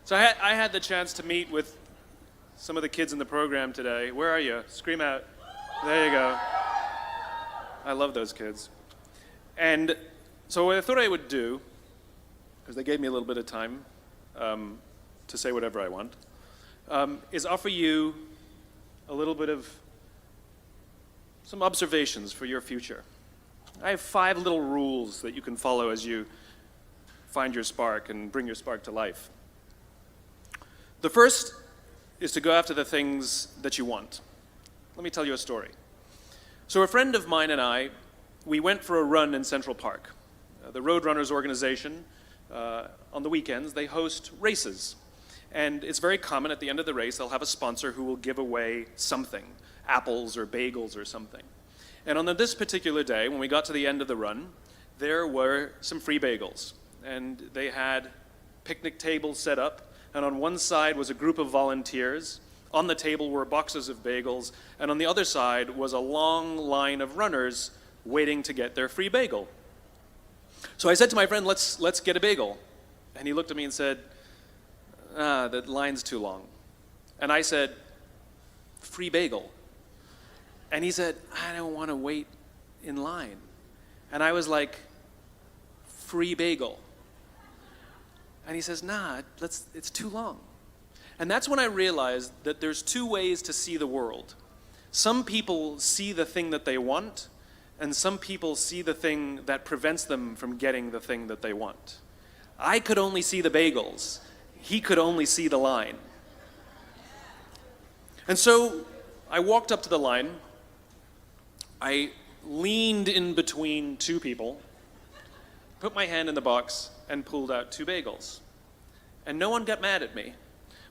So I had the chance to meet with some of the kids in the program today. Where are you? Scream out. There you go. I love those kids. And so what I thought I would do, because they gave me a little bit of time to say whatever I want, is offer you a little bit of some observations for your future. I have 5 little rules that you can follow as you find your spark and bring your spark to life. The first is to go after the things that you want. Let me tell you a story. So a friend of mine and I, we went for a run in Central Park. The Roadrunners organization, on the weekends, they host races. And it's very common at the end of the race, they'll have a sponsor who will give away something, apples or bagels or something. And on this particular day, when we got to the end of the run, there were some free bagels. And they had picnic tables set up, and on one side was a group of volunteers. On the table were boxes of bagels, and on the other side was a long line of runners waiting to get their free bagel. So I said to my friend, let's get a bagel. And he looked at me and said, the line's too long. And I said, free bagel. And he said, I don't want to wait in line. And I was like, free bagel. And he says, nah, it's too long. And that's when I realized that there's 2 ways to see the world. Some people see the thing that they want, and some people see the thing that prevents them from getting the thing that they want. I could only see the bagels. He could only see the line. And so I walked up to the line. I leaned in between 2 people, put my hand in the box, and pulled out 2 bagels. And no one got mad at me,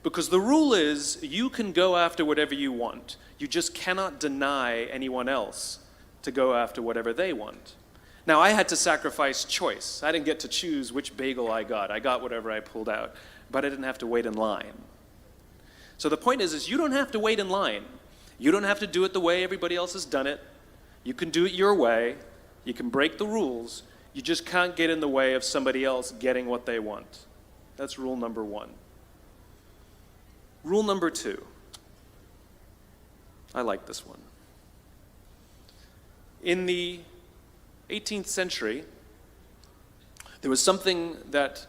because the rule is you can go after whatever you want. You just cannot deny anyone else to go after whatever they want. Now, I had to sacrifice choice. I didn't get to choose which bagel I got. I got whatever I pulled out, but I didn't have to wait in line. So the point is you don't have to wait in line. You don't have to do it the way everybody else has done it. You can do it your way. You can break the rules. You just can't get in the way of somebody else getting what they want. That's rule number 1. Rule number 2. I like this one. In the 18th century, there was something that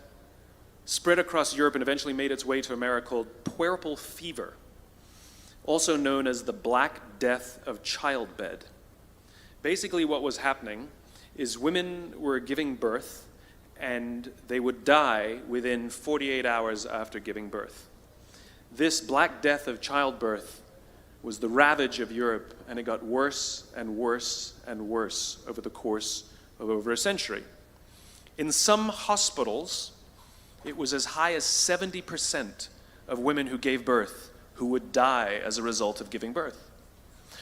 spread across Europe and eventually made its way to America called puerperal fever, also known as the Black Death of childbed. Basically what was happening is women were giving birth and they would die within 48 hours after giving birth. This Black Death of childbirth was the ravage of Europe, and it got worse and worse and worse over the course of over a century. In some hospitals, it was as high as 70% of women who gave birth who would die as a result of giving birth.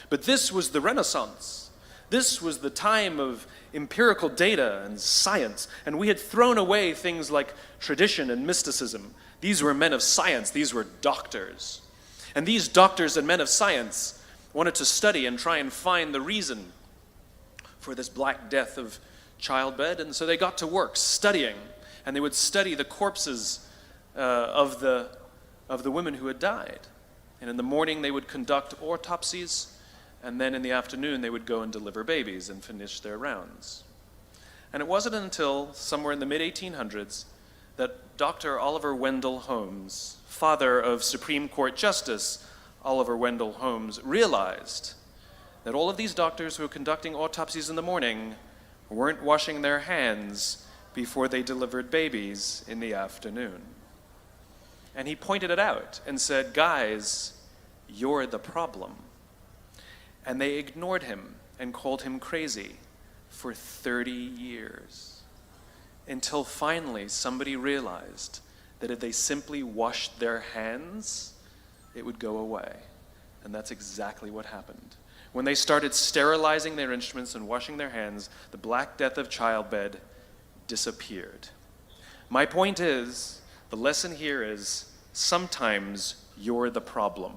But this was the Renaissance. This was the time of empirical data and science, and we had thrown away things like tradition and mysticism. These were men of science. These were doctors. And these doctors and men of science wanted to study and try and find the reason for this Black Death of childbed, and so they got to work studying, and they would study the corpses of the women who had died. And in the morning they would conduct autopsies, and then in the afternoon they would go and deliver babies and finish their rounds. And it wasn't until somewhere in the mid-1800s that Dr. Oliver Wendell Holmes, father of Supreme Court Justice Oliver Wendell Holmes, realized that all of these doctors who were conducting autopsies in the morning weren't washing their hands before they delivered babies in the afternoon. And he pointed it out and said, guys, you're the problem. And they ignored him and called him crazy for 30 years. Until finally somebody realized that if they simply washed their hands, it would go away. And that's exactly what happened. When they started sterilizing their instruments and washing their hands, the Black Death of childbed disappeared. My point is, the lesson here is, sometimes you're the problem.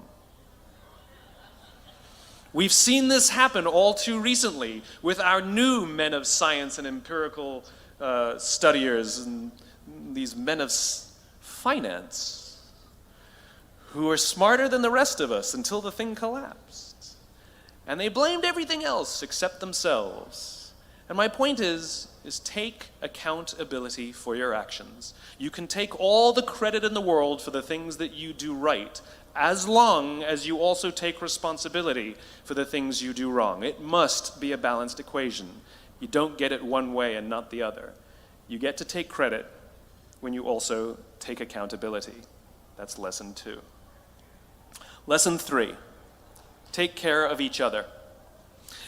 We've seen this happen all too recently with our new men of science and empirical studiers and these men of finance. who were smarter than the rest of us until the thing collapsed. And they blamed everything else except themselves. And my point is take accountability for your actions. You can take all the credit in the world for the things that you do right, as long as you also take responsibility for the things you do wrong. It must be a balanced equation. You don't get it one way and not the other. You get to take credit when you also take accountability. That's lesson 2. Lesson 3, take care of each other.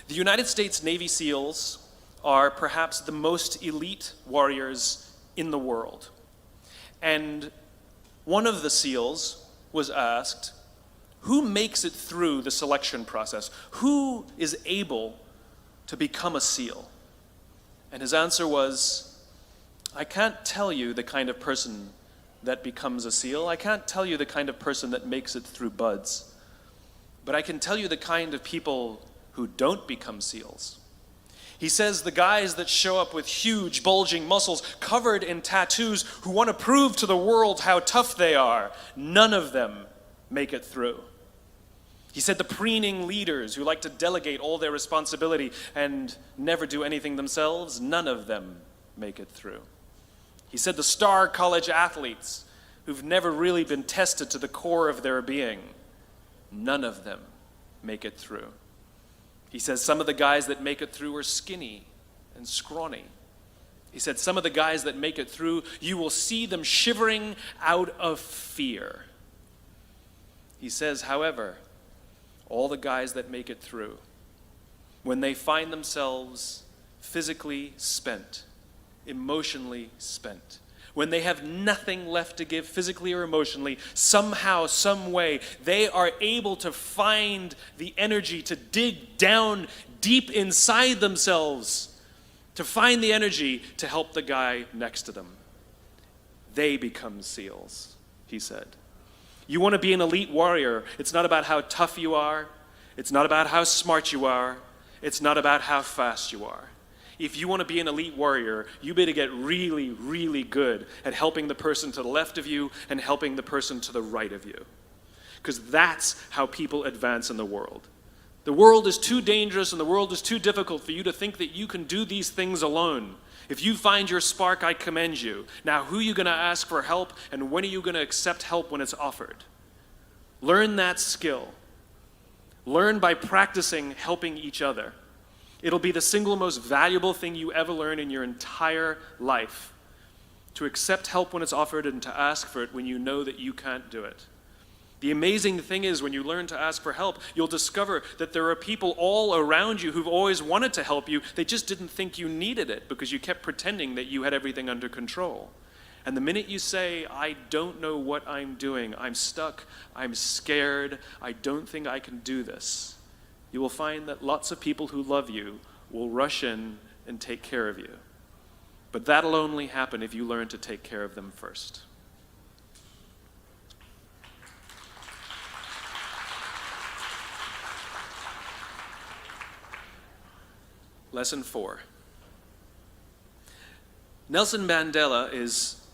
The United States Navy SEALs are perhaps the most elite warriors in the world. And one of the SEALs was asked, who makes it through the selection process? Who is able to become a SEAL? And his answer was, I can't tell you the kind of person that becomes a SEAL. I can't tell you the kind of person that makes it through BUDS. But I can tell you the kind of people who don't become SEALs. He says the guys that show up with huge, bulging muscles, covered in tattoos, who want to prove to the world how tough they are, none of them make it through. He said the preening leaders who like to delegate all their responsibility and never do anything themselves, none of them make it through. He said the star college athletes who've never really been tested to the core of their being, none of them make it through. He says some of the guys that make it through are skinny and scrawny. He said some of the guys that make it through, you will see them shivering out of fear. He says, however, all the guys that make it through, when they find themselves physically spent, emotionally spent, when they have nothing left to give physically or emotionally, somehow, some way, they are able to find the energy to dig down deep inside themselves, to find the energy to help the guy next to them. They become SEALs, he said. You want to be an elite warrior. It's not about how tough you are. It's not about how smart you are. It's not about how fast you are. If you want to be an elite warrior, you better get really, really good at helping the person to the left of you and helping the person to the right of you. Because that's how people advance in the world. The world is too dangerous and the world is too difficult for you to think that you can do these things alone. If you find your spark, I commend you. Now, who are you going to ask for help, and when are you going to accept help when it's offered? Learn that skill. Learn by practicing helping each other. It'll be the single most valuable thing you ever learn in your entire life. To accept help when it's offered and to ask for it when you know that you can't do it. The amazing thing is when you learn to ask for help, you'll discover that there are people all around you who've always wanted to help you. They just didn't think you needed it because you kept pretending that you had everything under control. And the minute you say, I don't know what I'm doing, I'm stuck, I'm scared, I don't think I can do this, you will find that lots of people who love you will rush in and take care of you. But that'll only happen if you learn to take care of them first. Lesson 4. Nelson Mandela is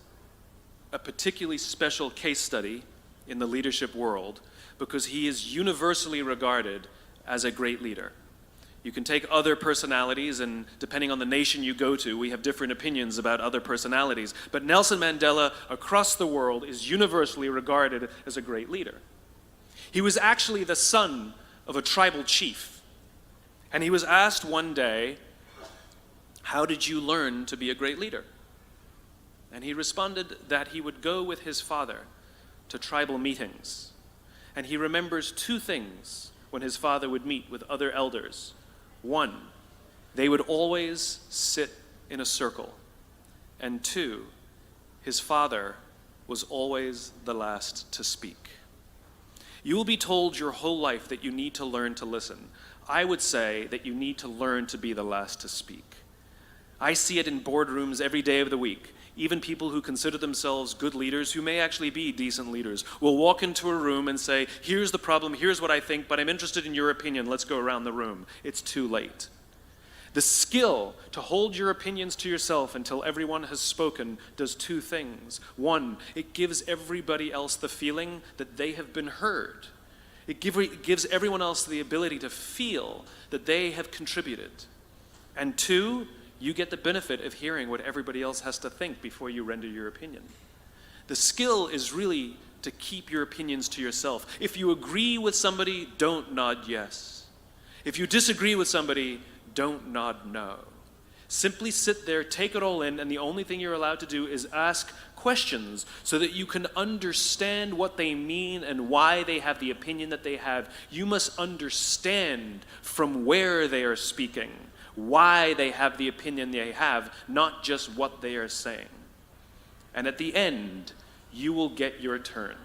a particularly special case study in the leadership world because he is universally regarded as a great leader. You can take other personalities, and depending on the nation you go to, we have different opinions about other personalities. But Nelson Mandela, across the world, is universally regarded as a great leader. He was actually the son of a tribal chief. And he was asked one day, how did you learn to be a great leader? And he responded that he would go with his father to tribal meetings. And he remembers two things when his father would meet with other elders. One, they would always sit in a circle. And two, his father was always the last to speak. You will be told your whole life that you need to learn to listen. I would say that you need to learn to be the last to speak. I see it in boardrooms every day of the week. Even people who consider themselves good leaders, who may actually be decent leaders, will walk into a room and say, here's the problem, here's what I think, but I'm interested in your opinion, let's go around the room. It's too late. The skill to hold your opinions to yourself until everyone has spoken does two things. One, it gives everybody else the feeling that they have been heard. It gives everyone else the ability to feel that they have contributed. And two, you get the benefit of hearing what everybody else has to think before you render your opinion. The skill is really to keep your opinions to yourself. If you agree with somebody, don't nod yes. If you disagree with somebody, don't nod no. Simply sit there, take it all in, and the only thing you're allowed to do is ask questions so that you can understand what they mean and why they have the opinion that they have. You must understand from where they are speaking, why they have the opinion they have, not just what they are saying. And at the end, you will get your turn.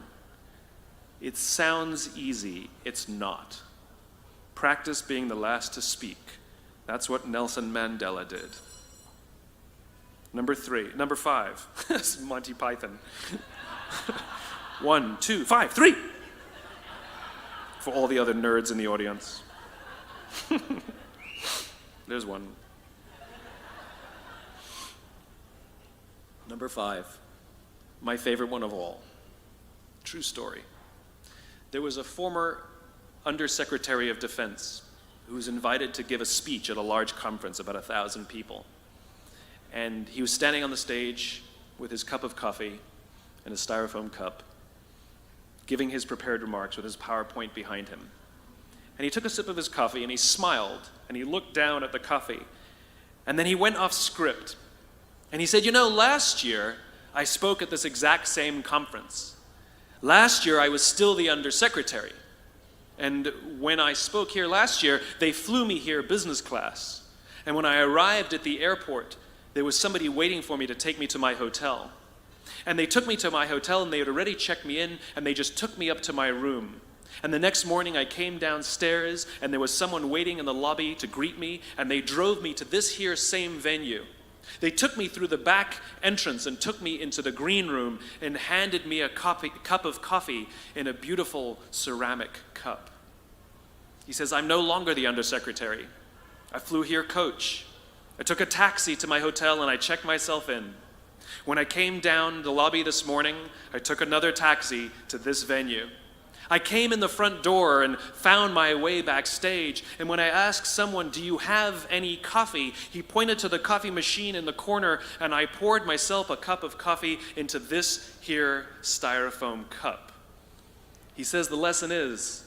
It sounds easy, it's not. Practice being the last to speak. That's what Nelson Mandela did. Number 5. This is Monty Python. 1, 2, 5, 3. For all the other nerds in the audience. There's one. Number 5. My favorite one of all. True story. There was a former Undersecretary of Defense who was invited to give a speech at a large conference, about 1,000 people. And he was standing on the stage with his cup of coffee and his styrofoam cup, giving his prepared remarks with his PowerPoint behind him. And he took a sip of his coffee and he smiled and he looked down at the coffee. And then he went off script. And he said, last year I spoke at this exact same conference. Last year I was still the undersecretary. And when I spoke here last year, they flew me here business class. And when I arrived at the airport, there was somebody waiting for me to take me to my hotel. And they took me to my hotel and they had already checked me in and they just took me up to my room. And the next morning I came downstairs and there was someone waiting in the lobby to greet me and they drove me to this here same venue. They took me through the back entrance and took me into the green room and handed me a cup of coffee in a beautiful ceramic cup. He says, I'm no longer the undersecretary. I flew here coach. I took a taxi to my hotel and I checked myself in. When I came down the lobby this morning, I took another taxi to this venue. I came in the front door and found my way backstage, and when I asked someone, do you have any coffee? He pointed to the coffee machine in the corner, and I poured myself a cup of coffee into this here styrofoam cup. He says the lesson is,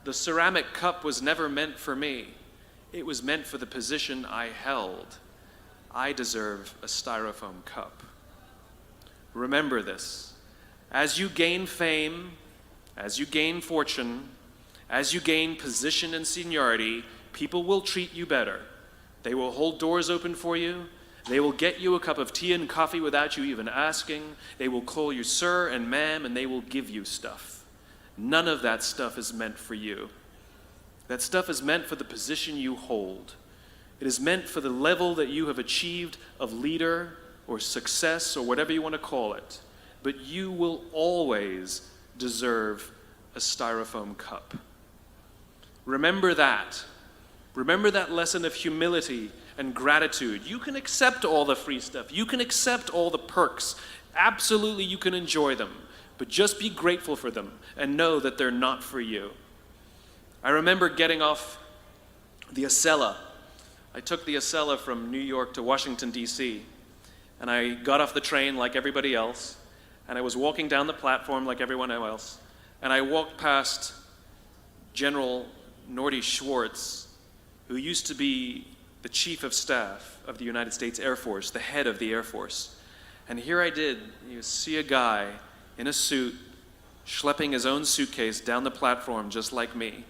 the ceramic cup was never meant for me. It was meant for the position I held. I deserve a styrofoam cup. Remember this. As you gain fame, as you gain fortune, as you gain position and seniority, people will treat you better. They will hold doors open for you. They will get you a cup of tea and coffee without you even asking. They will call you sir and ma'am, and they will give you stuff. None of that stuff is meant for you. That stuff is meant for the position you hold. It is meant for the level that you have achieved of leader or success or whatever you want to call it. But you will always deserve a styrofoam cup. Remember that. Remember that lesson of humility and gratitude. You can accept all the free stuff. You can accept all the perks. Absolutely, you can enjoy them. But just be grateful for them and know that they're not for you. I remember getting off the Acela. I took the Acela from New York to Washington, D.C. And I got off the train like everybody else. And I was walking down the platform like everyone else, and I walked past General Norty Schwartz, who used to be the Chief of Staff of the United States Air Force, the head of the Air Force. And here I did, you see a guy in a suit, schlepping his own suitcase down the platform just like me.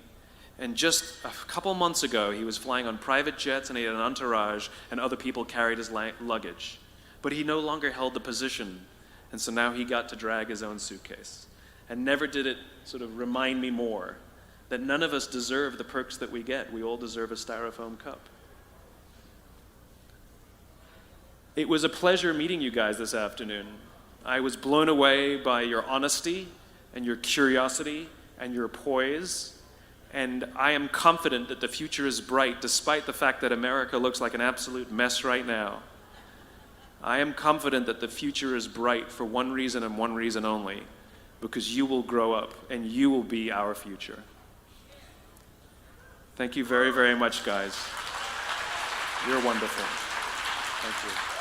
And just a couple months ago, he was flying on private jets and he had an entourage, and other people carried his luggage. But he no longer held the position. And so now he got to drag his own suitcase. And never did it sort of remind me more that none of us deserve the perks that we get. We all deserve a styrofoam cup. It was a pleasure meeting you guys this afternoon. I was blown away by your honesty and your curiosity and your poise And I am confident that the future is bright, despite the fact that America looks like an absolute mess right now. I am confident that the future is bright for one reason and one reason only, because you will grow up and you will be our future. Thank you very, very much, guys. You're wonderful. Thank you.